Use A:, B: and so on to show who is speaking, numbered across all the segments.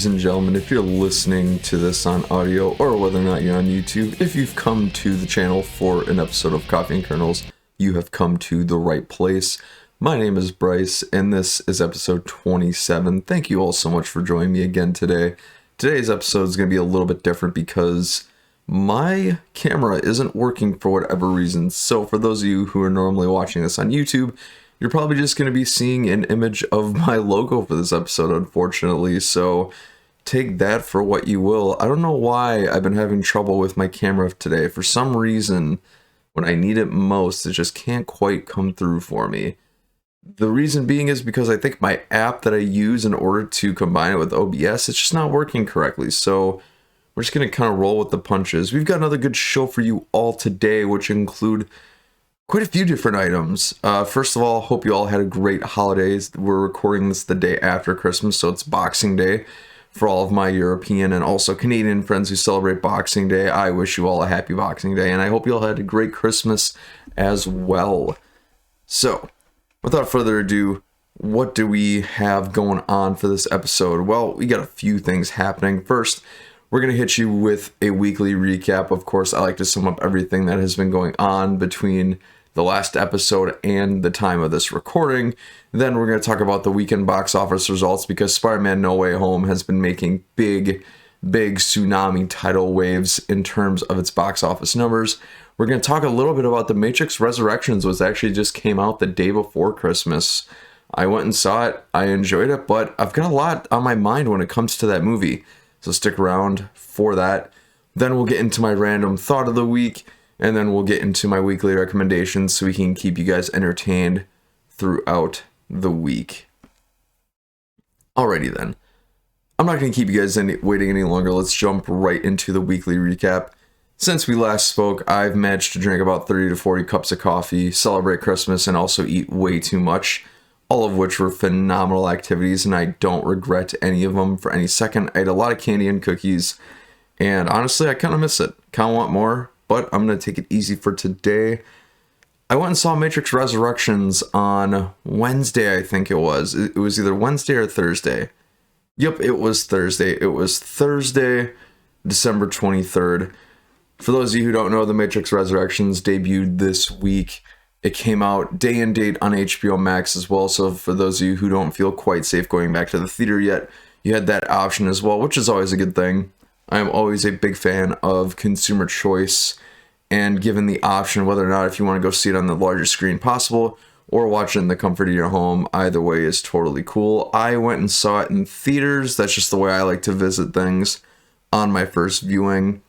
A: ladies and gentlemen, if you're listening to this on audio or whether or not you're on YouTube, if you've come to the channel for an episode of Coffee and Kernels, you have come to the right place. My name is Bryce, and this is episode 27. Thank you all so much for joining me again today. Today's episode is going to be a little bit different because my camera isn't working for whatever reason. So for those of you who are normally watching this on YouTube, you're probably just going to be seeing an image of my logo for this episode, unfortunately. So take that for what you will. I don't know why I've been having trouble with my camera today. For some reason, when I need it most, it just can't quite come through for me. The reason being is because I think my app that I use in order to combine it with OBS, it's just not working correctly. So we're just going to kind of roll with the punches. We've got another good show for you all today, which include quite a few different items. First of all, hope you all had a great holidays. We're recording this the day after Christmas, so it's Boxing Day. For all of my European and also Canadian friends who celebrate Boxing Day, I wish you all a happy Boxing Day, and I hope you all had a great Christmas as well. So, without further ado, what do we have going on for this episode? Well, we got a few things happening. First, we're going to hit you with a weekly recap. Of course, I like to sum up everything that has been going on between the last episode and the time of this recording. Then we're going to talk about the weekend box office results because Spider-Man No Way Home has been making big tsunami tidal waves in terms of its box office numbers. We're going to talk a little bit about The Matrix Resurrections, which actually just came out the day before Christmas. I went and saw it. I enjoyed it, but I've got a lot on my mind when it comes to that movie. So stick around for that. Then we'll get into my random thought of the week, and then we'll get into my weekly recommendations so we can keep you guys entertained throughout the week. Alrighty then. I'm not going to keep you guys waiting any longer. Let's jump right into the weekly recap. Since we last spoke, I've managed to drink about 30 to 40 cups of coffee, celebrate Christmas, and also eat way too much. All of which were phenomenal activities, and I don't regret any of them for any second. I ate a lot of candy and cookies, and honestly, I kind of miss it. Kind of want more, but I'm going to take it easy for today. I went and saw Matrix Resurrections on Wednesday, I think it was. It was either Wednesday or Thursday. Yep, it was Thursday. It was Thursday, December 23rd. For those of you who don't know, The Matrix Resurrections debuted this week. It came out day and date on HBO Max as well, so for those of you who don't feel quite safe going back to the theater yet, you had that option as well, which is always a good thing. I am always a big fan of consumer choice, and given the option whether or not if you want to go see it on the largest screen possible, or watch it in the comfort of your home, either way is totally cool. I went and saw it in theaters. That's just the way I like to visit things on my first viewing.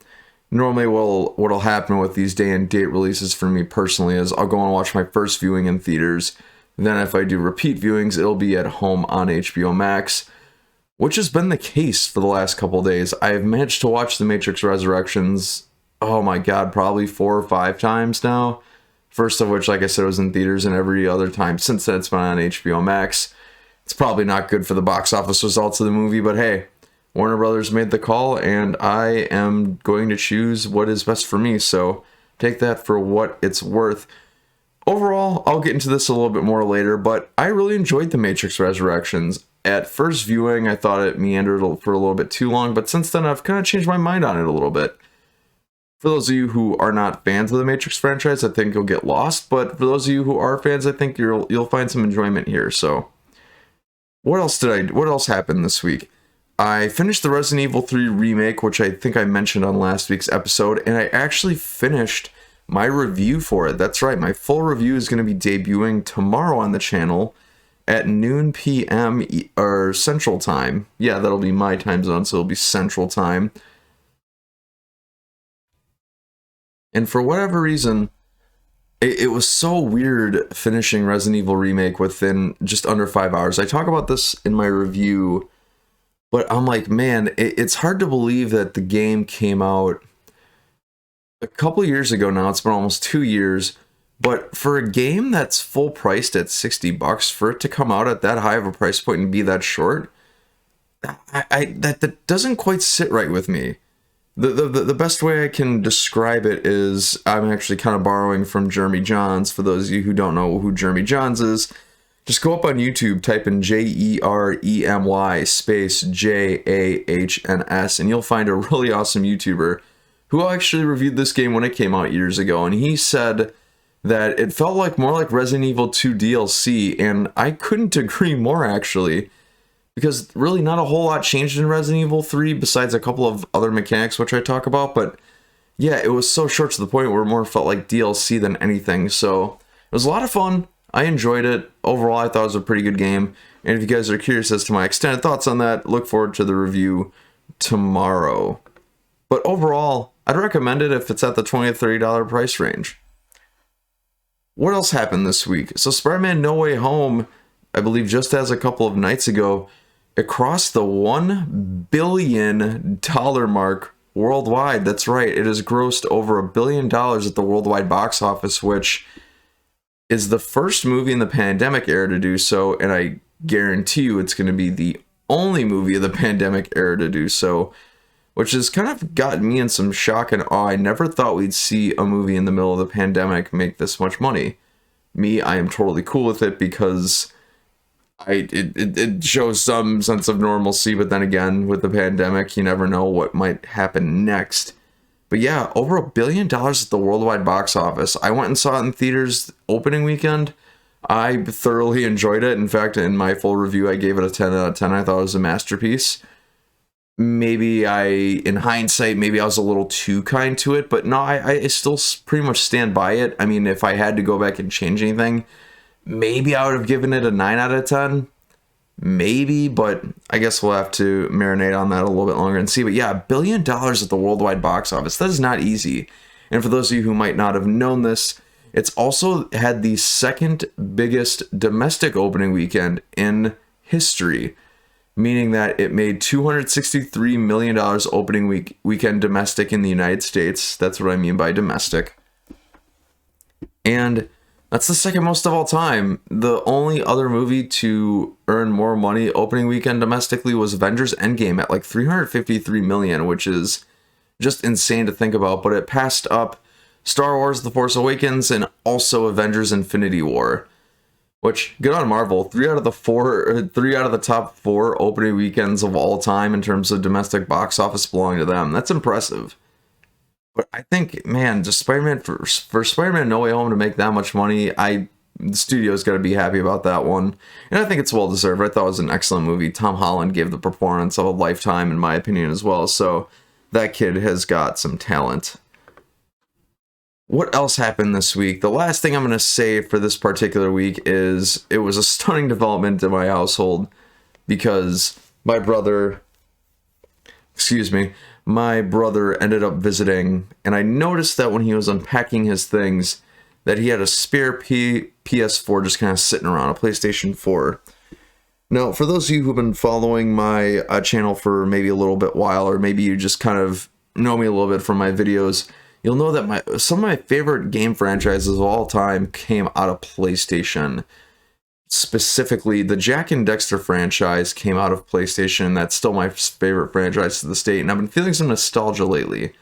A: Normally, what'll happen with these day and date releases for me personally is I'll go and watch my first viewing in theaters. Then if I do repeat viewings, it'll be at home on HBO Max, which has been the case for the last couple days. I've managed to watch The Matrix Resurrections, oh my god, probably 4 or 5 times now. First of which, like I said, was in theaters, and every other time since then it's been on HBO Max. It's probably not good for the box office results of the movie, but hey, Warner Brothers made the call, and I am going to choose what is best for me, so take that for what it's worth. Overall, I'll get into this a little bit more later, but I really enjoyed The Matrix Resurrections. At first viewing, I thought it meandered for a little bit too long, but since then I've kind of changed my mind on it a little bit. For those of you who are not fans of the Matrix franchise, I think you'll get lost, but for those of you who are fans, I think you'll find some enjoyment here. So, what else happened this week? I finished the Resident Evil 3 remake, which I think I mentioned on last week's episode, and I actually finished my review for it. That's right, my full review is going to be debuting tomorrow on the channel at noon p.m. or Central Time. Yeah, that'll be my time zone, so it'll be Central Time. And for whatever reason, it was so weird finishing Resident Evil Remake within just under 5 hours. I talk about this in my review, but I'm like, man, it's hard to believe that the game came out a couple years ago now. It's been almost 2 years. But for a game that's full priced at $60, for it to come out at that high of a price point and be that short, that doesn't quite sit right with me. The best way I can describe it is I'm actually kind of borrowing from Jeremy Jahns. For those of you who don't know who Jeremy Jahns is, Just go up on YouTube, type in JEREMY space JAHNS, and you'll find a really awesome YouTuber who actually reviewed this game when it came out years ago, and he said that it felt like more like Resident Evil 2 DLC, and I couldn't agree more, actually, because really not a whole lot changed in Resident Evil 3 besides a couple of other mechanics which I talk about, but yeah, it was so short to the point where it more felt like DLC than anything, so it was a lot of fun. I enjoyed it. Overall, I thought it was a pretty good game, and if you guys are curious as to my extended thoughts on that, look forward to the review tomorrow. But overall, I'd recommend it if it's at the $20 to $30 price range. What else happened this week? So Spider-Man No Way Home, I believe just as a couple of nights ago, it crossed the $1 billion mark worldwide. That's right, it has grossed over $1 billion at the worldwide box office, which is the first movie in the pandemic era to do so, and I guarantee you it's going to be the only movie of the pandemic era to do so, which has kind of gotten me in some shock and awe. I never thought we'd see a movie in the middle of the pandemic make this much money. Me, I am totally cool with it because it shows some sense of normalcy, but then again, with the pandemic, you never know what might happen next. But yeah, over $1 billion at the worldwide box office. I went and saw it in theaters opening weekend. I thoroughly enjoyed it. In fact, in my full review, I gave it a 10 out of 10. I thought it was a masterpiece. Maybe in hindsight, maybe I was a little too kind to it, but no, I still pretty much stand by it. I mean, if I had to go back and change anything, maybe I would have given it a 9 out of 10. Maybe, but I guess we'll have to marinate on that a little bit longer and see. But yeah, $1 billion at the worldwide box office. That is not easy. And for those of you who might not have known this, it's also had the second biggest domestic opening weekend in history, meaning that it made $263 million opening weekend domestic in the United States. That's what I mean by domestic. And that's the second most of all time. The only other movie to earn more money opening weekend domestically was Avengers Endgame at like $353 million, which is just insane to think about. But it passed up Star Wars The Force Awakens and also Avengers Infinity War, which, good on Marvel. Three out of the top 4 opening weekends of all time in terms of domestic box office belong to them. That's impressive. But I think, man, just Spider-Man for Spider-Man No Way Home to make that much money, the studio's got to be happy about that one. And I think it's well deserved. I thought it was an excellent movie. Tom Holland gave the performance of a lifetime, in my opinion, as well. So that kid has got some talent. What else happened this week? The last thing I'm going to say for this particular week is it was a stunning development in my household because my brother ended up visiting, and I noticed that when he was unpacking his things that he had a spare PS4 just kind of sitting around, a PlayStation 4. Now, for those of you who've been following my channel for maybe a little bit while, or maybe you just kind of know me a little bit from my videos, you'll know that some of my favorite game franchises of all time came out of PlayStation. Specifically, the Jak and Daxter franchise came out of PlayStation. That's still my favorite franchise to this date, and I've been feeling some nostalgia lately.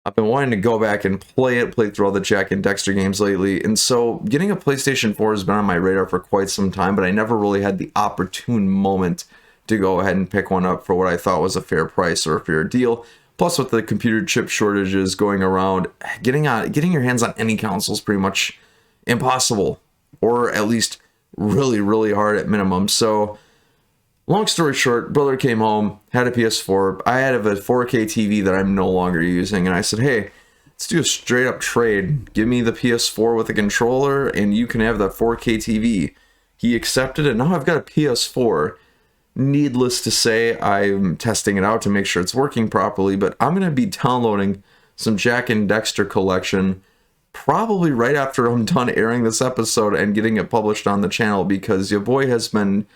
A: I've been wanting to go back and play through all the Jak and Daxter games lately, and so getting a PlayStation 4 has been on my radar for quite some time, but I never really had the opportune moment to go ahead and pick one up for what I thought was a fair price or a fair deal. Plus, with the computer chip shortages going around, getting your hands on any console is pretty much impossible, or at least really, really hard at minimum. So, long story short, brother came home, had a PS4. I had a 4K TV that I'm no longer using, and I said, hey, let's do a straight up trade. Give me the PS4 with a controller, and you can have that 4K TV. He accepted it. Now I've got a PS4. Needless to say, I'm testing it out to make sure it's working properly, but I'm going to be downloading some Jak and Daxter collection probably right after I'm done airing this episode and getting it published on the channel, because your boy has been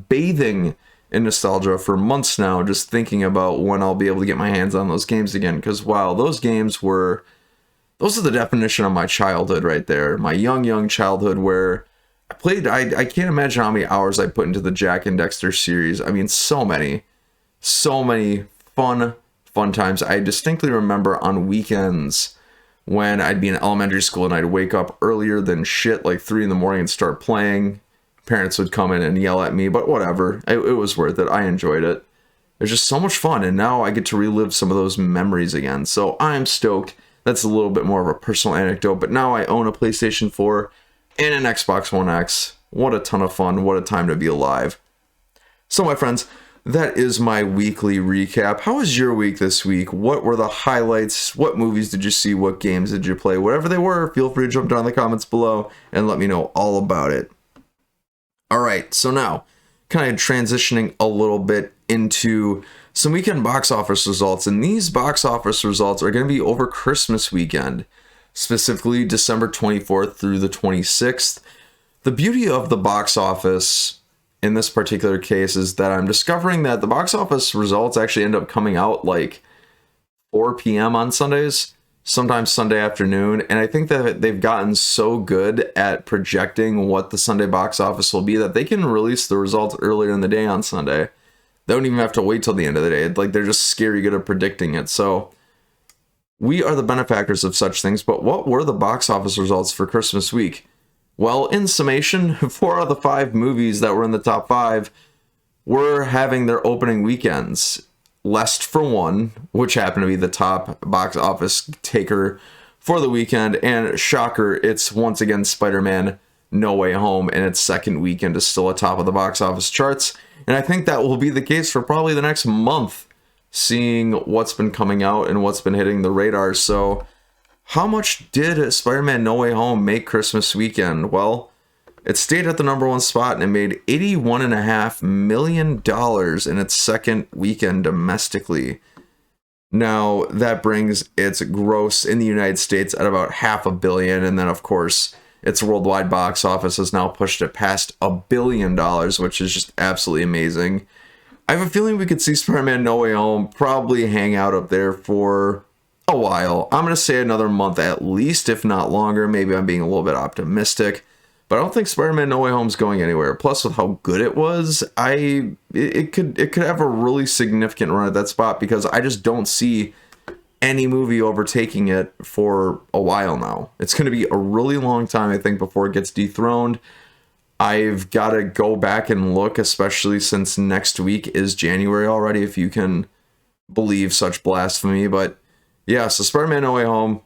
A: bathing in nostalgia for months now, just thinking about when I'll be able to get my hands on those games again, because wow, those are the definition of my childhood right there, my young childhood, where I played, I can't imagine how many hours I put into the Jak and Daxter series. I mean, so many fun times. I distinctly remember on weekends when I'd be in elementary school and I'd wake up earlier than shit, like 3 in the morning, and start playing. parents would come in and yell at me, but whatever. It was worth it. I enjoyed it. It was just so much fun, and now I get to relive some of those memories again. So I'm stoked. That's a little bit more of a personal anecdote, but now I own a PlayStation 4 and an Xbox One X. What a ton of fun. What a time to be alive. So my friends, that is my weekly recap. How was your week this week? What were the highlights? What movies did you see? What games did you play? Whatever they were, feel free to jump down in the comments below and let me know all about it. All right, so now, kind of transitioning a little bit into some weekend box office results, and these box office results are going to be over Christmas weekend, specifically December 24th through the 26th. The beauty of the box office in this particular case is that I'm discovering that the box office results actually end up coming out like 4 p.m. on Sundays, sometimes Sunday afternoon, and I think that they've gotten so good at projecting what the Sunday box office will be that they can release the results earlier in the day on Sunday. They don't even have to wait till the end of the day. Like, they're just scary good at predicting it. So we are the benefactors of such things. But what were the box office results for Christmas week? Well, in summation, 4 out of the 5 movies that were in the top 5 were having their opening weekends. Lest for One, which happened to be the top box office taker for the weekend, and shocker, it's once again Spider-Man No Way Home, and its second weekend is still atop of the box office charts. And I think that will be the case for probably the next month, seeing what's been coming out and what's been hitting the radar. So how much did Spider-Man No Way Home make Christmas weekend? Well, it stayed at the #1 spot and it made $81.5 million in its second weekend domestically. Now, that brings its gross in the United States at about $500 million, and then, of course, its worldwide box office has now pushed it past $1 billion, which is just absolutely amazing. I have a feeling we could see Spider-Man No Way Home probably hang out up there for a while. I'm going to say another month at least, if not longer. Maybe I'm being a little bit optimistic, but I don't think Spider-Man No Way Home's going anywhere. Plus, with how good it was, it could have a really significant run at that spot, because I just don't see any movie overtaking it for a while now. It's going to be a really long time, I think, before it gets dethroned. I've got to go back and look, especially since next week is January already, if you can believe such blasphemy. But yeah, so Spider-Man No Way Home,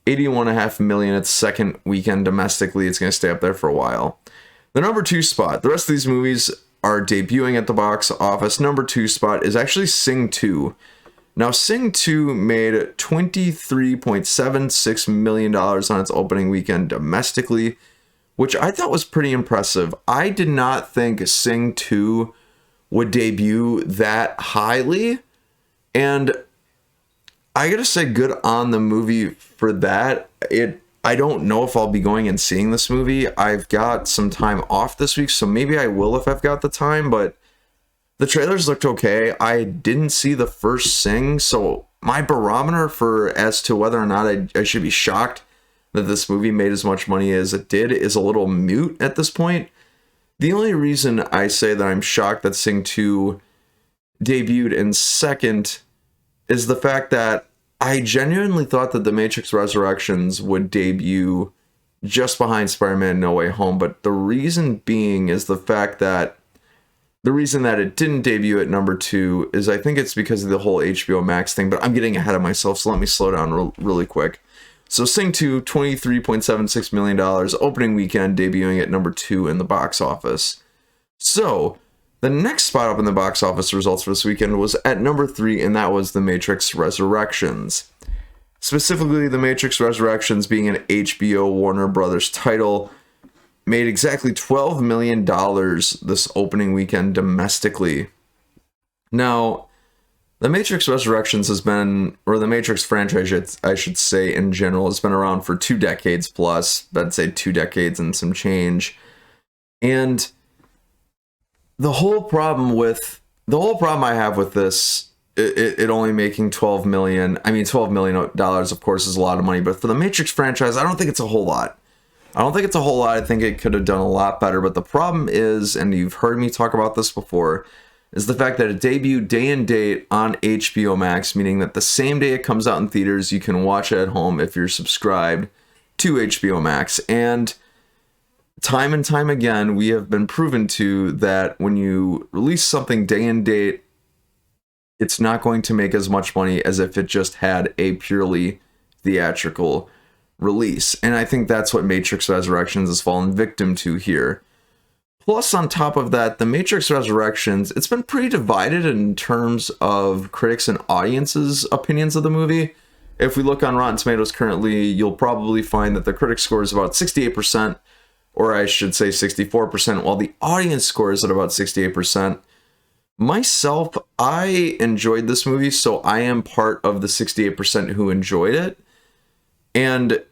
A: $81.5 million its second weekend domestically. It's going to stay up there for a while. The #2 spot, the rest of these movies are debuting at the box office. #2 spot is actually Sing 2. Now, Sing 2 made $23.76 million on its opening weekend domestically, which I thought was pretty impressive. I did not think Sing 2 would debut that highly, and I gotta say, good on the movie for that. I don't know if I'll be going and seeing this movie. I've got some time off this week, so maybe I will if I've got the time, but the trailers looked okay. I didn't see the first Sing, so my barometer for as to whether or not I should be shocked that this movie made as much money as it did is a little mute at this point. The only reason I say that I'm shocked that Sing 2 debuted in second is the fact that I genuinely thought that The Matrix Resurrections would debut just behind Spider-Man No Way Home, but the reason being is the fact that the reason that it didn't debut at #2 is I think it's because of the whole HBO Max thing, but I'm getting ahead of myself, so let me slow down really quick. So Sing 2, $23.76 million, opening weekend, debuting at #2 in the box office. So the next spot up in the box office results for this weekend was at #3, and that was The Matrix Resurrections. Specifically, The Matrix Resurrections, being an HBO Warner Brothers title, made exactly $12 million this opening weekend domestically. Now, The Matrix Resurrections has been, or the Matrix franchise, I should say in general, has been around for 2 decades plus. I'd say 2 decades and some change. And the whole problem I have with this, it only making $12 million. I mean, $12 million, of course, is a lot of money, but for the Matrix franchise, I don't think it's a whole lot. I think it could have done a lot better, but the problem is, and you've heard me talk about this before, is the fact that it debuted day and date on HBO Max, meaning that the same day it comes out in theaters, you can watch it at home if you're subscribed to HBO Max. And time and time again, we have been proven to that when you release something day and date, it's not going to make as much money as if it just had a purely theatrical release. And I think that's what Matrix Resurrections has fallen victim to here. Plus, on top of that, The Matrix Resurrections, it's been pretty divided in terms of critics and audiences' opinions of the movie. If we look on Rotten Tomatoes currently, you'll probably find that the critic score is about 68%, or I should say 64%, while the audience score is at about 68%. Myself, I enjoyed this movie, so I am part of the 68% who enjoyed it. And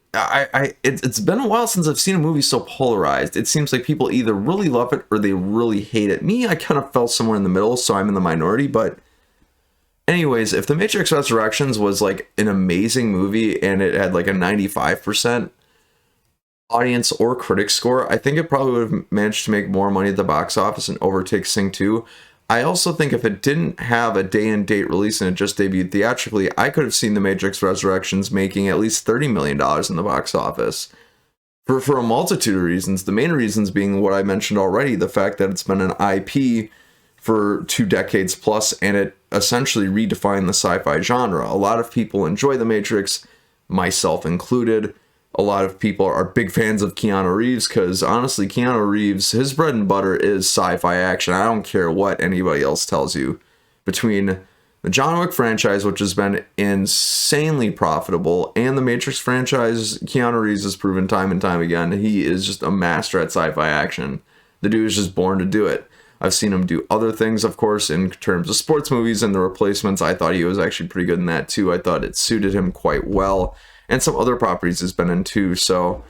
A: it's been a while since I've seen a movie so polarized. It seems like people either really love it or they really hate it. Me, I kind of fell somewhere in the middle, so I'm in the minority. But anyways, if The Matrix Resurrections was like an amazing movie and it had like a 95% audience or critic score, I think it probably would have managed to make more money at the box office and overtake Sing 2. I also think if it didn't have a day and date release and it just debuted theatrically, I could have seen The Matrix Resurrections making at least $30 million in the box office. For a multitude of reasons. The main reasons being what I mentioned already, the fact that it's been an IP for 2 decades plus, and it essentially redefined the sci-fi genre. A lot of people enjoy The Matrix, myself included. A lot of people are big fans of Keanu Reeves because, honestly, Keanu Reeves, his bread and butter is sci-fi action. I don't care what anybody else tells you. Between the John Wick franchise, which has been insanely profitable, and the Matrix franchise, Keanu Reeves has proven time and time again he is just a master at sci-fi action. The dude is just born to do it. I've seen him do other things, of course, in terms of sports movies and The Replacements. I thought he was actually pretty good in that, too. I thought it suited him quite well. And some other properties has been in too, so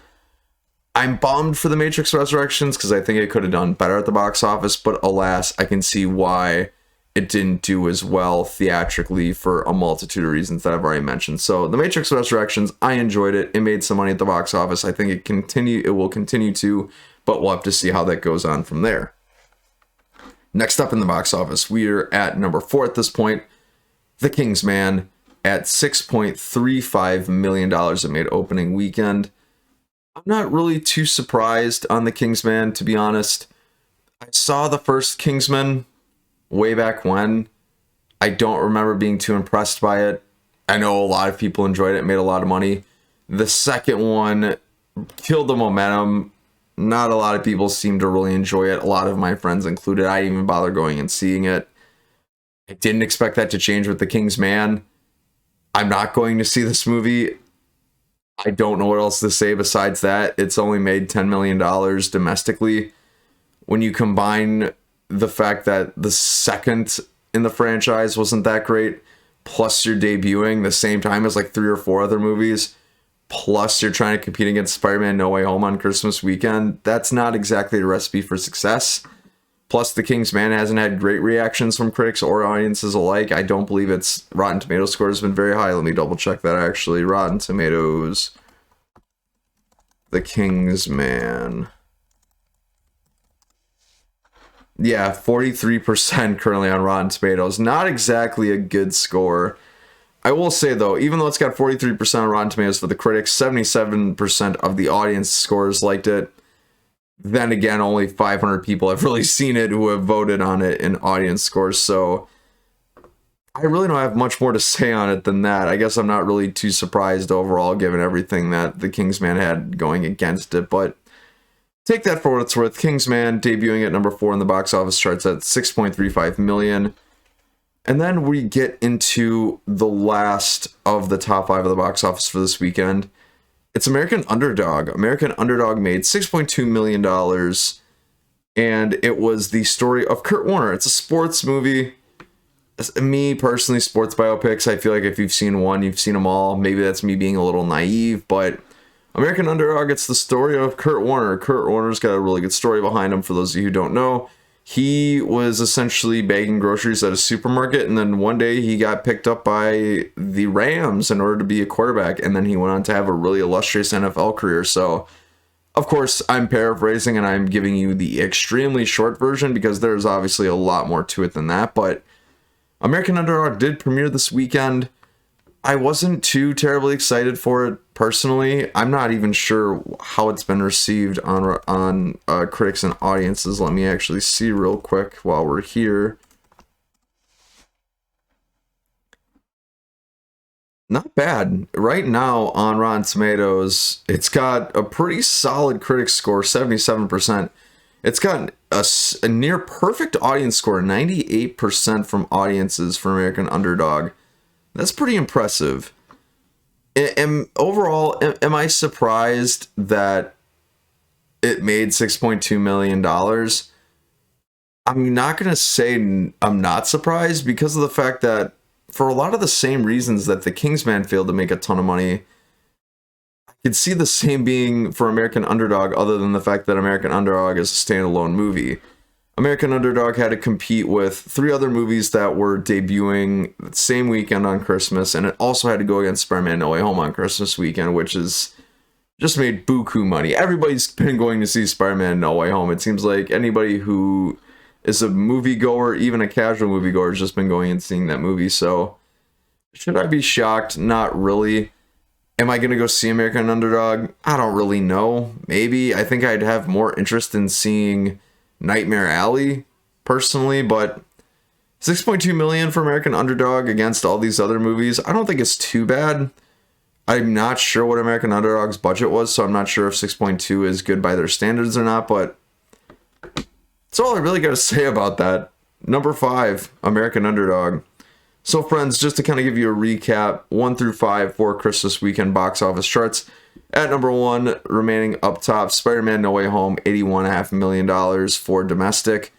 A: I'm bummed for The Matrix Resurrections because I think it could have done better at the box office, but alas, I can see why it didn't do as well theatrically for a multitude of reasons that I've already mentioned. So The Matrix Resurrections, I enjoyed it. It made some money at the box office. I think it will continue to, but we'll have to see how that goes on from there. Next up in the box office, we're at number 4 at this point, The King's Man. At $6.35 million it made opening weekend. I'm not really too surprised on The Kingsman, to be honest. I saw the first Kingsman way back when. I don't remember being too impressed by it. I know a lot of people enjoyed it, made a lot of money. The second one killed the momentum. Not a lot of people seemed to really enjoy it. A lot of my friends included. I didn't even bother going and seeing it. I didn't expect that to change with The King's Man. I'm not going to see this movie. I don't know what else to say besides that. It's only made $10 million domestically. When you combine the fact that the second in the franchise wasn't that great, plus you're debuting the same time as like 3 or 4 other movies, plus you're trying to compete against Spider-Man No Way Home on Christmas weekend, that's not exactly a recipe for success. Plus, The King's Man hasn't had great reactions from critics or audiences alike. I don't believe its Rotten Tomatoes score has been very high. Let me double check that actually. Rotten Tomatoes. The King's Man. Yeah, 43% currently on Rotten Tomatoes. Not exactly a good score. I will say, though, even though it's got 43% on Rotten Tomatoes for the critics, 77% of the audience scores liked it. Then again, only 500 people have really seen it who have voted on it in audience scores, so I really don't have much more to say on it than that. I guess I'm not really too surprised overall, given everything that The Kingsman had going against it, but take that for what it's worth. Kingsman debuting at number 4 in the box office charts at $6.35 million. And then we get into the last of the top 5 of the box office for this weekend. It's American Underdog. American Underdog made $6.2 million, and it was the story of Kurt Warner. It's a sports movie. Me, personally, sports biopics, I feel like if you've seen one, you've seen them all. Maybe that's me being a little naive, but American Underdog, it's the story of Kurt Warner. Kurt Warner's got a really good story behind him, for those of you who don't know. He was essentially bagging groceries at a supermarket, and then one day he got picked up by the Rams in order to be a quarterback, and then he went on to have a really illustrious NFL career. So, of course, I'm paraphrasing, and I'm giving you the extremely short version, because there's obviously a lot more to it than that, but American Underdog did premiere this weekend. I wasn't too terribly excited for it personally. I'm not even sure how it's been received on critics and audiences. Let me actually see real quick while we're here. Not bad. Right now on Rotten Tomatoes, it's got a pretty solid critic score, 77%. It's got a near perfect audience score, 98% from audiences for American Underdog. That's pretty impressive. Overall, am I surprised that it made $6.2 million? I'm not going to say I'm not surprised because of the fact that for a lot of the same reasons that The Kingsman failed to make a ton of money, I could see the same being for American Underdog, other than the fact that American Underdog is a standalone movie. American Underdog had to compete with 3 other movies that were debuting the same weekend on Christmas, and it also had to go against Spider-Man No Way Home on Christmas weekend, which is just made buku money. Everybody's been going to see Spider-Man No Way Home. It seems like anybody who is a moviegoer, even a casual moviegoer, has just been going and seeing that movie. So, should I be shocked? Not really. Am I going to go see American Underdog? I don't really know. Maybe. I think I'd have more interest in seeing Nightmare Alley, personally, but 6.2 million for American Underdog against all these other movies, I don't think it's too bad. I'm not sure what American Underdog's budget was, so I'm not sure if 6.2 is good by their standards or not, but that's all I really got to say about that. Number 5, American Underdog. So friends, just to kind of give you a recap, 1 through 5 for Christmas weekend box office charts. At number 1, remaining up top, Spider-Man No Way Home, $81.5 million for domestic.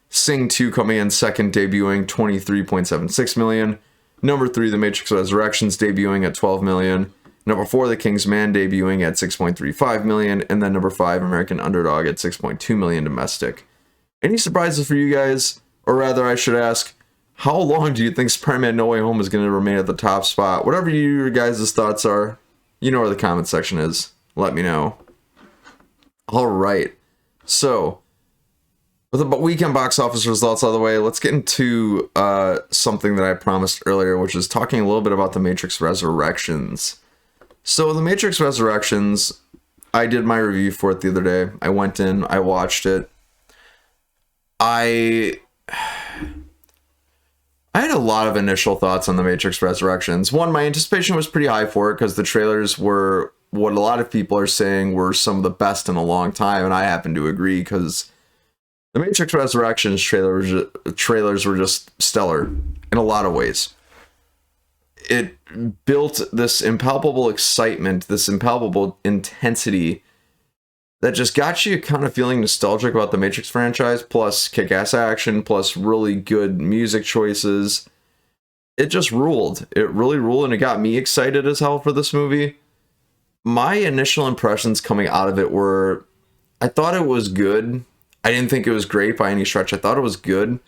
A: Sing 2 coming in second, debuting $23.76 million. Number 3, The Matrix Resurrections, debuting at $12 million. Number 4, The Kingsman, debuting at $6.35 million. And then number 5, American Underdog at $6.2 million domestic. Any surprises for you guys? Or rather, I should ask, how long do you think Spider-Man No Way Home is going to remain at the top spot? Whatever your guys' thoughts are, you know where the comment section is. Let me know. All right. So, with the weekend box office results out of the way, let's get into something that I promised earlier, which is talking a little bit about The Matrix Resurrections. So, The Matrix Resurrections, I did my review for it the other day. I went in, I watched it. I had a lot of initial thoughts on The Matrix Resurrections. One, my anticipation was pretty high for it because the trailers were what a lot of people are saying were some of the best in a long time, and I happen to agree because The Matrix Resurrections trailers were just stellar in a lot of ways. It built this impalpable excitement, this impalpable intensity that just got you kind of feeling nostalgic about the Matrix franchise, plus kick-ass action, plus really good music choices. It just ruled. It really ruled, and it got me excited as hell for this movie. My initial impressions coming out of it were, I thought it was good. I didn't think it was great by any stretch. I thought it was good.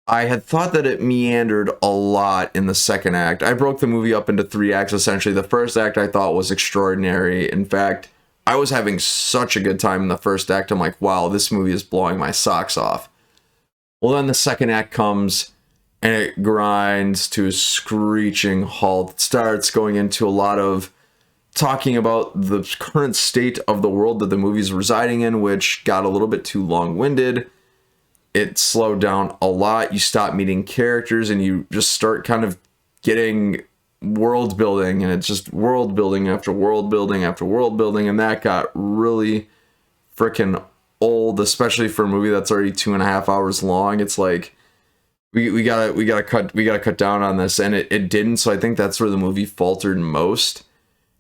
A: I had thought that it meandered a lot in the second act. I broke the movie up into 3 acts, essentially. The first act I thought was extraordinary. In fact, I was having such a good time in the first act. I'm like, wow, this movie is blowing my socks off. Well, then the second act comes and it grinds to a screeching halt. It starts going into a lot of talking about the current state of the world that the movie's residing in, which got a little bit too long-winded. It slowed down a lot. You stop meeting characters and you just start kind of getting world building, and it's just world building after world building after world building, and that got really freaking old, especially for a movie that's already 2.5 hours long. It's like we gotta cut down on this, and it didn't. So I think that's where the movie faltered most.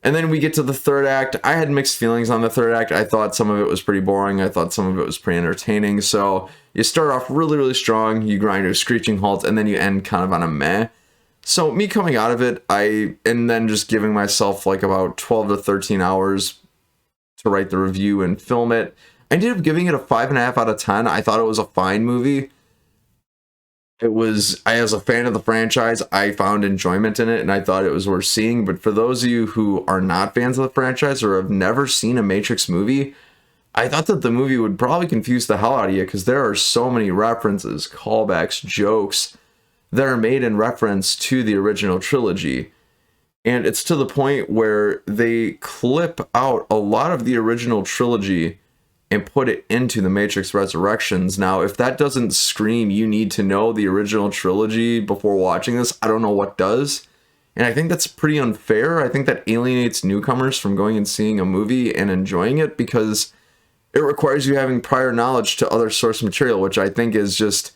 A: And then we get to the third act. I had mixed feelings on the third act. I thought some of it was pretty boring. I thought some of it was pretty entertaining. So you start off really, really strong, you grind to a screeching halt, and then you end kind of on a meh. So me coming out of it, and then just giving myself like about 12 to 13 hours to write the review and film it, I ended up giving it a 5.5 out of 10. I thought it was a fine movie. As a fan of the franchise, I found enjoyment in it, and I thought it was worth seeing. But for those of you who are not fans of the franchise or have never seen a Matrix movie, I thought that the movie would probably confuse the hell out of you because there are so many references, callbacks, jokes that are made in reference to the original trilogy. And it's to the point where they clip out a lot of the original trilogy and put it into the Matrix Resurrections. Now, if that doesn't scream you need to know the original trilogy before watching this, I don't know what does. And I think that's pretty unfair. I think that alienates newcomers from going and seeing a movie and enjoying it, because it requires you having prior knowledge to other source material, which I think is just...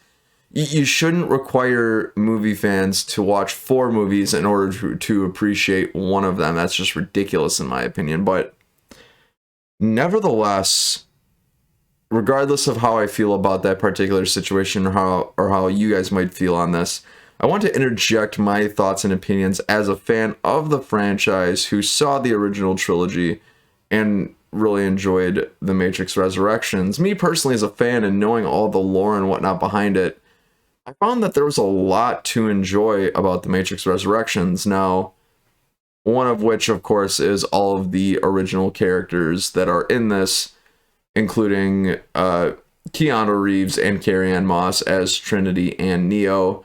A: You shouldn't require movie fans to watch 4 movies in order to appreciate one of them. That's just ridiculous in my opinion. But nevertheless, regardless of how I feel about that particular situation, or how you guys might feel on this, I want to interject my thoughts and opinions as a fan of the franchise who saw the original trilogy and really enjoyed The Matrix Resurrections. Me personally, as a fan and knowing all the lore and whatnot behind it, I found that there was a lot to enjoy about The Matrix Resurrections. Now, one of which, of course, is all of the original characters that are in this, including Keanu Reeves and Carrie-Anne Moss as Trinity and Neo.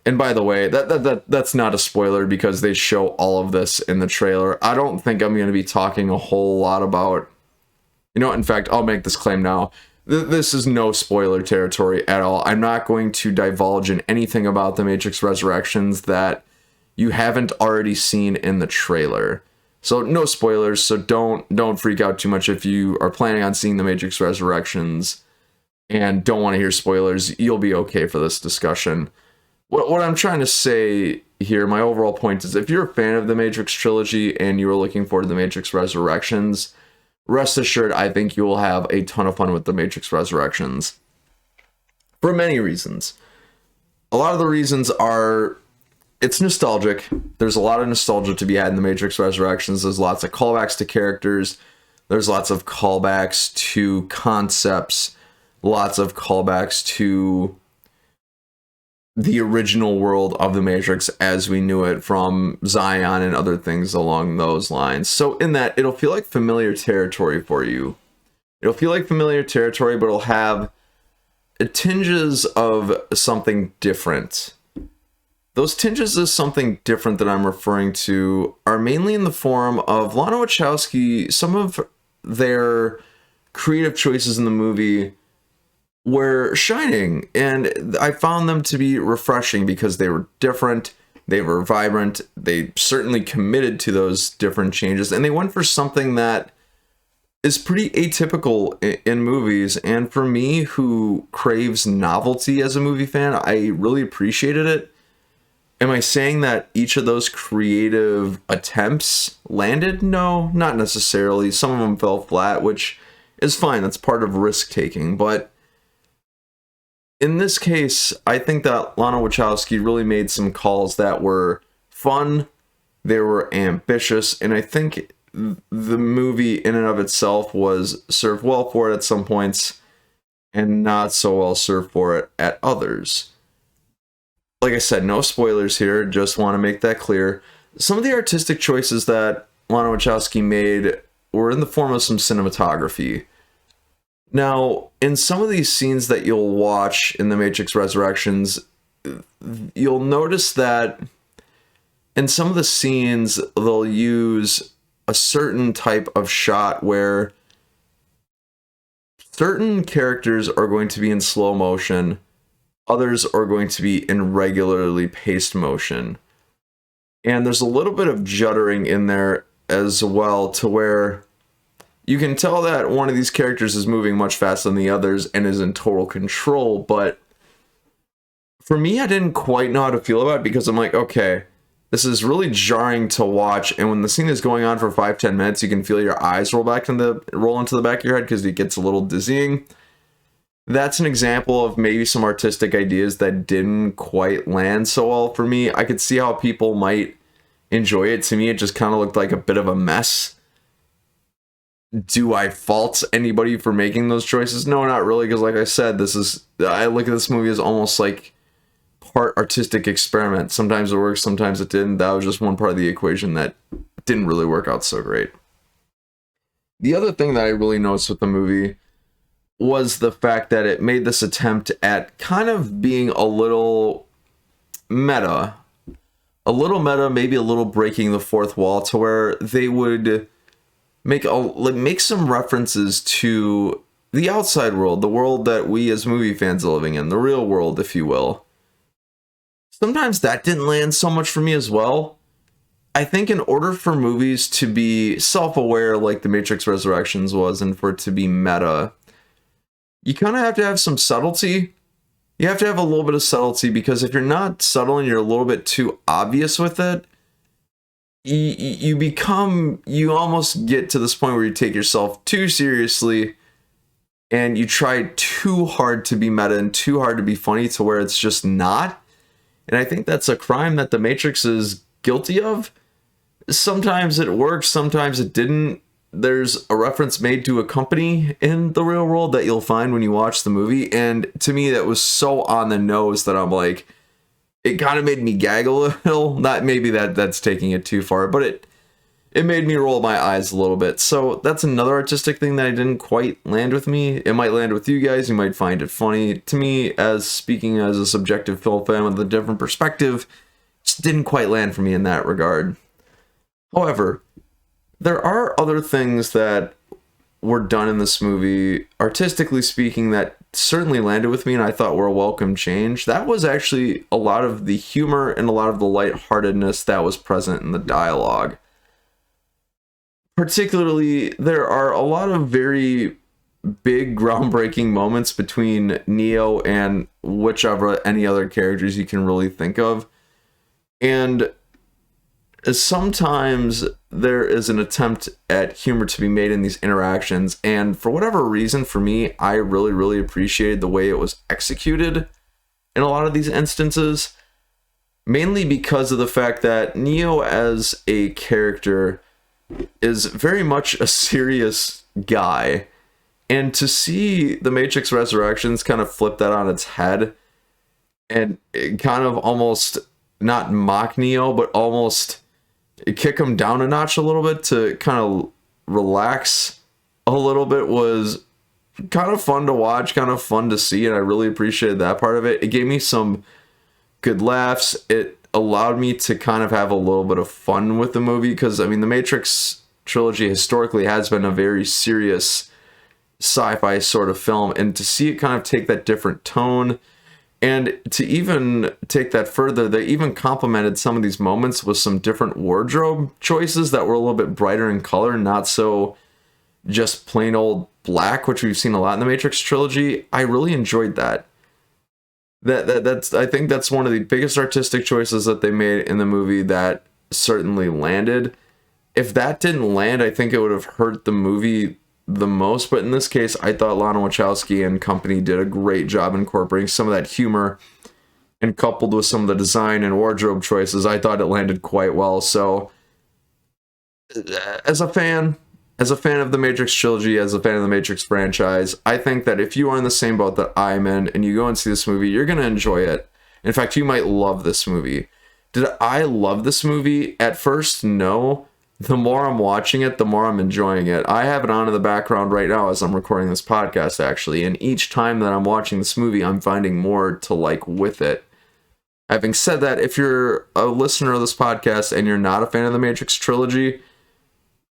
A: And by the way, that's not a spoiler because they show all of this in the trailer. I don't think I'm going to be talking a whole lot about... You know what, in fact, I'll make this claim now. This is no spoiler territory at all. I'm not going to divulge in anything about The Matrix Resurrections that you haven't already seen in the trailer. So no spoilers, so don't freak out too much if you are planning on seeing The Matrix Resurrections and don't want to hear spoilers. You'll be okay for this discussion. What I'm trying to say here, my overall point is, if you're a fan of the Matrix trilogy and you are looking forward to The Matrix Resurrections, rest assured, I think you will have a ton of fun with The Matrix Resurrections. For many reasons. A lot of the reasons are, it's nostalgic. There's a lot of nostalgia to be had in The Matrix Resurrections. There's lots of callbacks to characters. There's lots of callbacks to concepts. Lots of callbacks to the original world of the Matrix as we knew it from Zion and other things along those lines. So in that, it'll feel like familiar territory for you. It'll feel like familiar territory, but it'll have tinges of something different. Those tinges of something different that I'm referring to are mainly in the form of Lana Wachowski. Some of their creative choices in the movie were shining, and I found them to be refreshing because they were different, they were vibrant, they certainly committed to those different changes, and they went for something that is pretty atypical in movies. And for me, who craves novelty as a movie fan, I really appreciated it. Am I saying that each of those creative attempts landed? No, not necessarily. Some of them fell flat, which is fine. That's part of risk-taking. But in this case, I think that Lana Wachowski really made some calls that were fun, they were ambitious, and I think the movie in and of itself was served well for it at some points, and not so well served for it at others. Like I said, no spoilers here, just want to make that clear. Some of the artistic choices that Lana Wachowski made were in the form of some cinematography. Now, in some of these scenes that you'll watch in The Matrix Resurrections, you'll notice that in some of the scenes, they'll use a certain type of shot where certain characters are going to be in slow motion, others are going to be in regularly paced motion. And there's a little bit of juddering in there as well, to where you can tell that one of these characters is moving much faster than the others and is in total control, but for me, I didn't quite know how to feel about it, because I'm like, okay, this is really jarring to watch, and when the scene is going on for 5-10 minutes, you can feel your eyes roll into the back of your head because it gets a little dizzying. That's an example of maybe some artistic ideas that didn't quite land so well for me. I could see how people might enjoy it. To me, it just kind of looked like a bit of a mess. Do I fault anybody for making those choices? No, not really, because like I said, I look at this movie as almost like part artistic experiment. Sometimes it works, sometimes it didn't. That was just one part of the equation that didn't really work out so great. The other thing that I really noticed with the movie was the fact that it made this attempt at kind of being a little meta. a little meta, maybe a little breaking the fourth wall, to where they would make some references to the outside world, the world that we as movie fans are living in, the real world, if you will. Sometimes that didn't land so much for me as well. I think in order for movies to be self-aware like The Matrix Resurrections was, and for it to be meta, you kind of have to have some subtlety. You have to have a little bit of subtlety, because if you're not subtle and you're a little bit too obvious with it, you almost get to this point where you take yourself too seriously and you try too hard to be meta and too hard to be funny, to where it's just not. And I think that's a crime that The Matrix is guilty of. Sometimes it works, sometimes it didn't. There's a reference made to a company in the real world that you'll find when you watch the movie, and to me that was so on the nose that I'm like, it kind of made me gag a little. Not maybe that's taking it too far, but it made me roll my eyes a little bit. So that's another artistic thing that I didn't quite land with me. It might land with you guys, you might find it funny. To me, as speaking as a subjective film fan with a different perspective, just didn't quite land for me in that regard. However, there are other things that were done in this movie, artistically speaking, that certainly landed with me and I thought were a welcome change. That was actually a lot of the humor and a lot of the lightheartedness that was present in the dialogue. Particularly, there are a lot of very big, groundbreaking moments between Neo and whichever any other characters you can really think of. And sometimes there is an attempt at humor to be made in these interactions, and for whatever reason, for me, I really, really appreciated the way it was executed in a lot of these instances, mainly because of the fact that Neo as a character is very much a serious guy, and to see The Matrix Resurrections kind of flip that on its head and kind of almost not mock Neo, but almost kick him down a notch a little bit to kind of relax a little bit, was kind of fun to watch, kind of fun to see, and I really appreciated that part of it. It gave me some good laughs. It allowed me to kind of have a little bit of fun with the movie, because I mean, the Matrix trilogy historically has been a very serious sci-fi sort of film, and to see it kind of take that different tone, and to even take that further, they even complemented some of these moments with some different wardrobe choices that were a little bit brighter in color, not so just plain old black, which we've seen a lot in the Matrix trilogy. I really enjoyed that. I think that's one of the biggest artistic choices that they made in the movie that certainly landed. If that didn't land, I think it would have hurt the movie the most, but in this case, I thought Lana Wachowski and company did a great job incorporating some of that humor, and coupled with some of the design and wardrobe choices, I thought it landed quite well. So, as a fan of the Matrix trilogy, as a fan of the Matrix franchise, I think that if you are in the same boat that I'm in, and you go and see this movie, you're going to enjoy it. In fact, you might love this movie. Did I love this movie? At first, no. The more I'm watching it, the more I'm enjoying it. I have it on in the background right now as I'm recording this podcast, actually, and each time that I'm watching this movie, I'm finding more to like with it. Having said that, if you're a listener of this podcast and you're not a fan of the Matrix trilogy,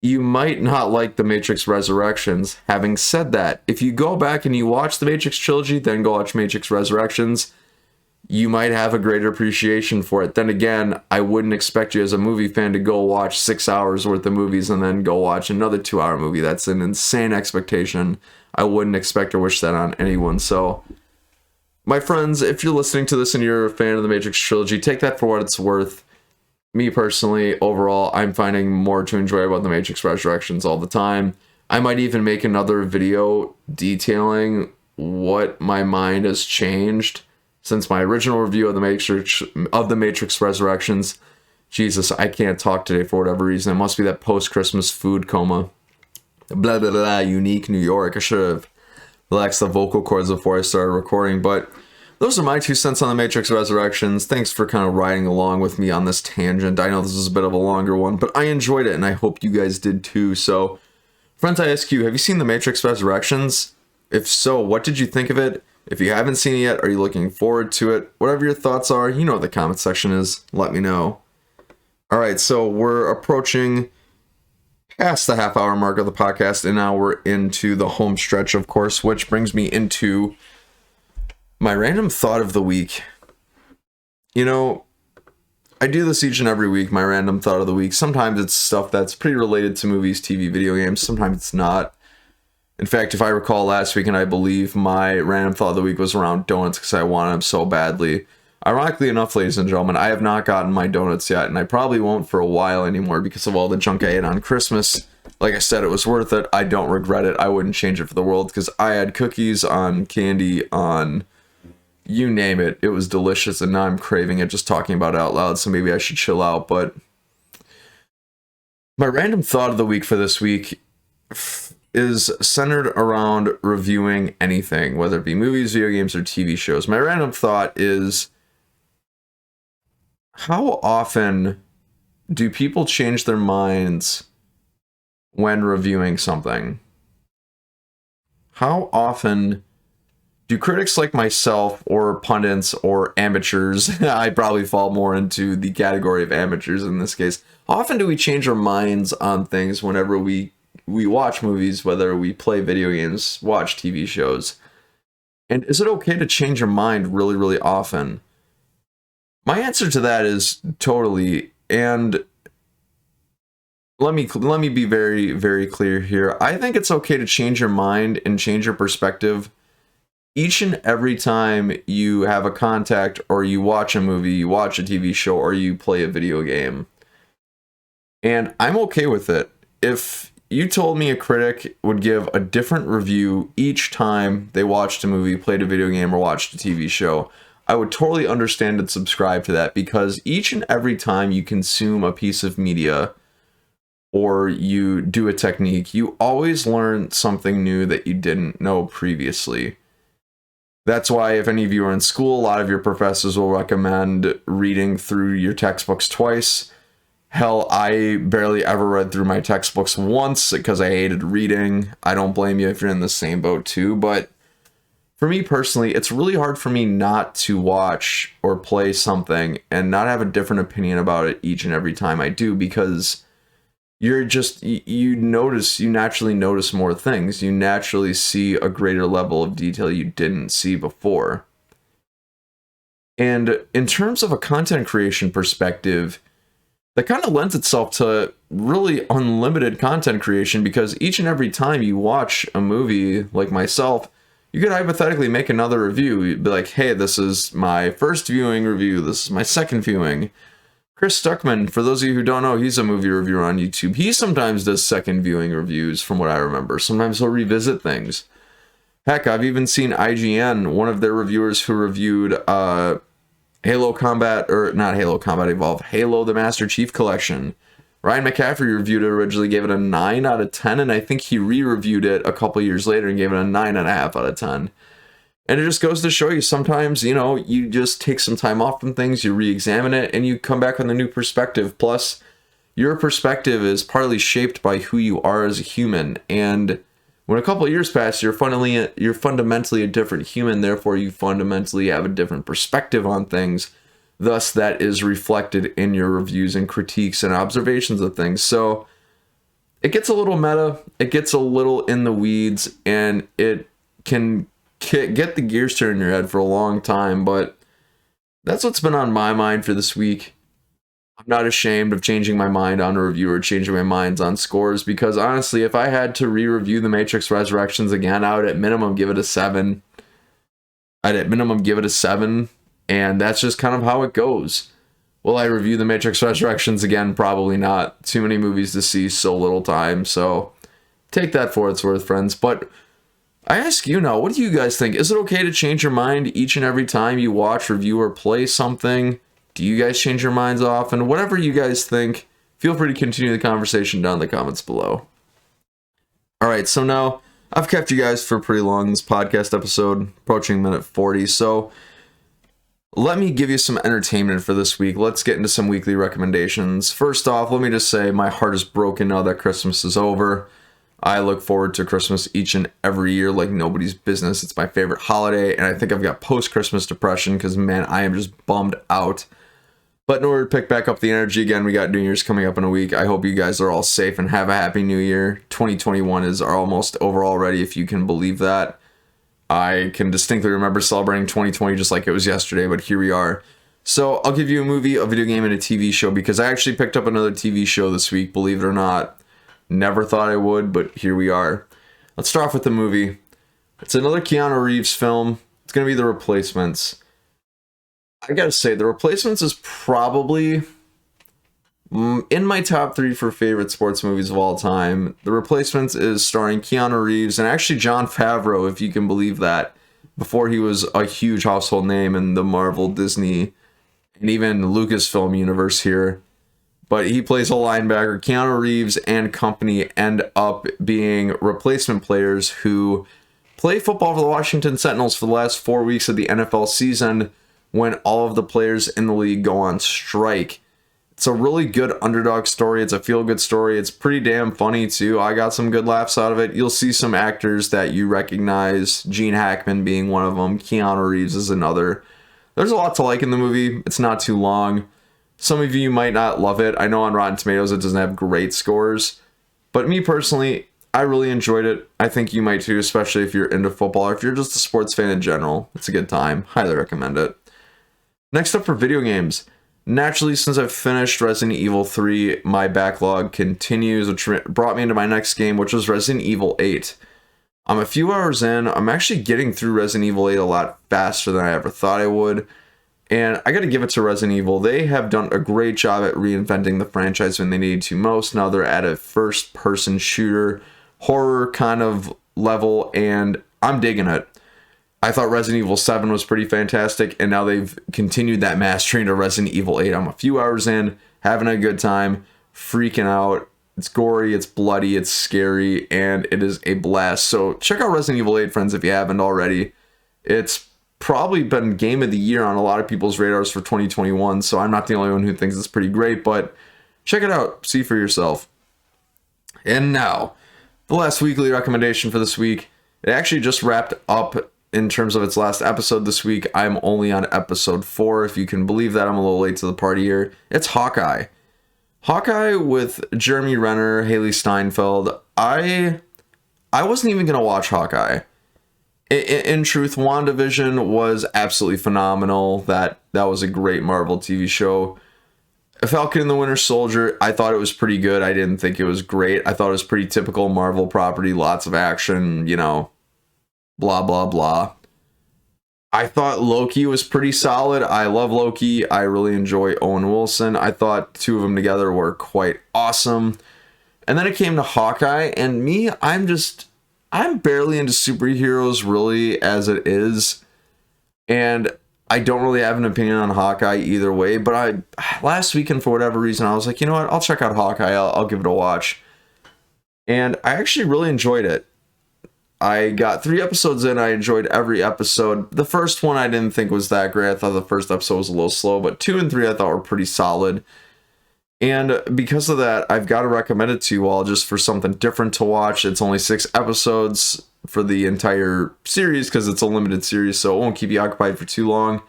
A: you might not like The Matrix Resurrections. Having said that, if you go back and you watch the Matrix trilogy, then go watch Matrix Resurrections, you might have a greater appreciation for it. Then again, I wouldn't expect you as a movie fan to go watch 6 hours worth of movies and then go watch another 2-hour movie. That's an insane expectation. I wouldn't expect or wish that on anyone. So, my friends, if you're listening to this and you're a fan of the Matrix trilogy, take that for what it's worth. Me personally, overall, I'm finding more to enjoy about the Matrix Resurrections all the time. I might even make another video detailing what my mind has changed since my original review of the Matrix Resurrections. Jesus, I can't talk today for whatever reason. It must be that post-Christmas food coma. Blah, blah, blah, unique New York. I should have relaxed the vocal cords before I started recording, but those are my 2 cents on the Matrix Resurrections. Thanks for kind of riding along with me on this tangent. I know this is a bit of a longer one, but I enjoyed it, and I hope you guys did too. So, friends, I ask you, have you seen the Matrix Resurrections? If so, what did you think of it? If you haven't seen it yet, are you looking forward to it? Whatever your thoughts are, you know what the comment section is. Let me know. All right, so we're approaching past the half hour mark of the podcast, and now we're into the home stretch, of course, which brings me into my random thought of the week. You know, I do this each and every week, my random thought of the week. Sometimes it's stuff that's pretty related to movies, TV, video games. Sometimes it's not. In fact, if I recall last week, and I believe my random thought of the week was around donuts because I wanted them so badly. Ironically enough, ladies and gentlemen, I have not gotten my donuts yet, and I probably won't for a while anymore because of all the junk I ate on Christmas. Like I said, it was worth it. I don't regret it. I wouldn't change it for the world because I had cookies on candy on you name it. It was delicious, and now I'm craving it just talking about it out loud, so maybe I should chill out. But my random thought of the week for this week is centered around reviewing anything, whether it be movies, video games, or TV shows. My random thought is, how often do people change their minds when reviewing something? How often do critics like myself, or pundits, or amateurs, I probably fall more into the category of amateurs in this case, how often do we change our minds on things whenever we watch movies, whether we play video games, watch TV shows? And is it okay to change your mind really, really often? My answer to that is totally, and let me be very, very clear here. I think it's okay to change your mind and change your perspective each and every time you have a contact, or you watch a movie, you watch a TV show, or you play a video game. And I'm okay with it. If you told me a critic would give a different review each time they watched a movie, played a video game, or watched a TV show, I would totally understand and subscribe to that, because each and every time you consume a piece of media or you do a technique, you always learn something new that you didn't know previously. That's why if any of you are in school, a lot of your professors will recommend reading through your textbooks twice. Hell, I barely ever read through my textbooks once because I hated reading. I don't blame you if you're in the same boat too, but for me personally, it's really hard for me not to watch or play something and not have a different opinion about it each and every time I do, because you naturally notice more things. You naturally see a greater level of detail you didn't see before. And in terms of a content creation perspective, that kind of lends itself to really unlimited content creation, because each and every time you watch a movie, like myself, you could hypothetically make another review. You'd be like, hey, this is my first viewing review. This is my second viewing. Chris Stuckman, for those of you who don't know, he's a movie reviewer on YouTube. He sometimes does second viewing reviews, from what I remember. Sometimes he'll revisit things. Heck, I've even seen IGN, one of their reviewers who reviewed Halo Combat Evolved, Halo the Master Chief Collection. Ryan McCaffrey reviewed it originally, gave it a 9 out of 10, and I think he re-reviewed it a couple years later and gave it a 9.5 out of 10. And it just goes to show you, sometimes, you just take some time off from things, you re-examine it, and you come back with a new perspective. Plus, your perspective is partly shaped by who you are as a human, and when a couple of years pass, you're fundamentally a different human, therefore you fundamentally have a different perspective on things. Thus, that is reflected in your reviews and critiques and observations of things. So, it gets a little meta, it gets a little in the weeds, and it can get the gears turned in your head for a long time, but that's what's been on my mind for this week. I'm not ashamed of changing my mind on a review or changing my minds on scores, because honestly, if I had to re-review The Matrix Resurrections again, I would at minimum give it a 7. And that's just kind of how it goes. Will I review The Matrix Resurrections again? Probably not. Too many movies to see, so little time. So take that for what it's worth, friends. But I ask you now, what do you guys think? Is it okay to change your mind each and every time you watch, review, or play something? Do you guys change your minds often? Whatever you guys think, feel free to continue the conversation down in the comments below. Alright, so now I've kept you guys for pretty long this podcast episode, approaching minute 40, so let me give you some entertainment for this week. Let's get into some weekly recommendations. First off, let me just say my heart is broken now that Christmas is over. I look forward to Christmas each and every year like nobody's business. It's my favorite holiday, and I think I've got post-Christmas depression because, man, I am just bummed out. But in order to pick back up the energy again, we got New Year's coming up in a week. I hope you guys are all safe and have a happy new year. 2021 is almost over already, if you can believe that. I can distinctly remember celebrating 2020 just like it was yesterday, but here we are. So I'll give you a movie, a video game, and a TV show, because I actually picked up another TV show this week, believe it or not. Never thought I would, but here we are. Let's start off with the movie. It's another Keanu Reeves film. It's going to be The Replacements. I gotta say, The Replacements is probably in my top 3 for favorite sports movies of all time. The Replacements is starring Keanu Reeves and actually Jon Favreau, if you can believe that, before he was a huge household name in the Marvel, Disney, and even Lucasfilm universe here. But he plays a linebacker. Keanu Reeves and company end up being replacement players who play football for the Washington Sentinels for the last 4 weeks of the NFL season, when all of the players in the league go on strike. It's a really good underdog story. It's a feel-good story. It's pretty damn funny, too. I got some good laughs out of it. You'll see some actors that you recognize, Gene Hackman being one of them. Keanu Reeves is another. There's a lot to like in the movie. It's not too long. Some of you might not love it. I know on Rotten Tomatoes it doesn't have great scores. But me personally, I really enjoyed it. I think you might too, especially if you're into football or if you're just a sports fan in general. It's a good time. Highly recommend it. Next up for video games. Naturally, since I've finished Resident Evil 3, my backlog continues, which brought me into my next game, which was Resident Evil 8. I'm a few hours in. I'm actually getting through Resident Evil 8 a lot faster than I ever thought I would. And I gotta give it to Resident Evil. They have done a great job at reinventing the franchise when they needed to most. Now they're at a first-person shooter, horror kind of level, and I'm digging it. I thought Resident Evil 7 was pretty fantastic, and now they've continued that mastery into Resident Evil 8. I'm a few hours in, having a good time, freaking out. It's gory, it's bloody, it's scary, and it is a blast. So check out Resident Evil 8, friends, if you haven't already. It's probably been game of the year on a lot of people's radars for 2021, so I'm not the only one who thinks it's pretty great, but check it out. See for yourself. And now, the last weekly recommendation for this week. It actually just wrapped up in terms of its last episode this week. I'm only on episode 4, if you can believe that. I'm a little late to the party here. It's Hawkeye. Hawkeye with Jeremy Renner, Haley Steinfeld. I wasn't even going to watch Hawkeye. In truth, WandaVision was absolutely phenomenal. That was a great Marvel TV show. Falcon and the Winter Soldier, I thought it was pretty good. I didn't think it was great. I thought it was pretty typical Marvel property, lots of action, you know, blah, blah, blah. I thought Loki was pretty solid. I love Loki. I really enjoy Owen Wilson. I thought two of them together were quite awesome. And then it came to Hawkeye, and me, I'm barely into superheroes really as it is. And I don't really have an opinion on Hawkeye either way, but last weekend, for whatever reason, I was like, you know what, I'll check out Hawkeye. I'll give it a watch. And I actually really enjoyed it. I got 3 episodes in. I enjoyed every episode. The first one I didn't think was that great. I thought the first episode was a little slow, but 2 and 3 I thought were pretty solid. And because of that, I've got to recommend it to you all just for something different to watch. It's only 6 episodes for the entire series because it's a limited series, so it won't keep you occupied for too long.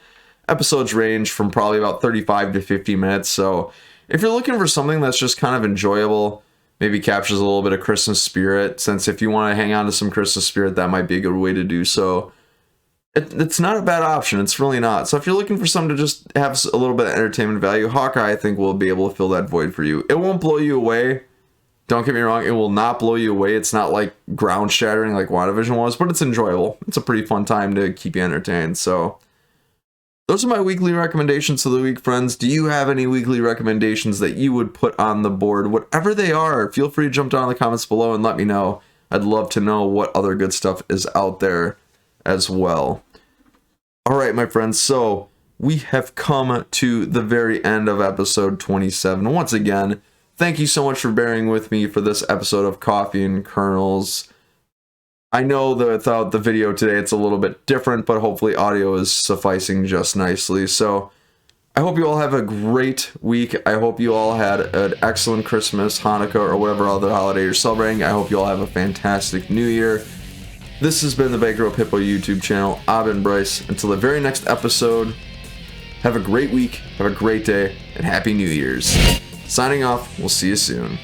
A: Episodes range from probably about 35 to 50 minutes, so if you're looking for something that's just kind of enjoyable, maybe captures a little bit of Christmas spirit, since if you want to hang on to some Christmas spirit, that might be a good way to do so. It's not a bad option. It's really not. So if you're looking for something to just have a little bit of entertainment value, Hawkeye, I think, will be able to fill that void for you. It won't blow you away. Don't get me wrong. It will not blow you away. It's not like ground shattering like WandaVision was, but it's enjoyable. It's a pretty fun time to keep you entertained. So those are my weekly recommendations of the week, friends. Do you have any weekly recommendations that you would put on the board? Whatever they are, feel free to jump down in the comments below and let me know. I'd love to know what other good stuff is out there as well. All right, my friends, so we have come to the very end of episode 27. Once again, thank you so much for bearing with me for this episode of Coffee and Kernels. I know that without the video today, it's a little bit different, but hopefully audio is sufficing just nicely. So I hope you all have a great week. I hope you all had an excellent Christmas, Hanukkah, or whatever other holiday you're celebrating. I hope you all have a fantastic New Year. This has been the Baker of Hippo YouTube channel. I've been Bryce. Until the very next episode, Have a great week, have a great day, and Happy New Year's. Signing off, we'll see you soon.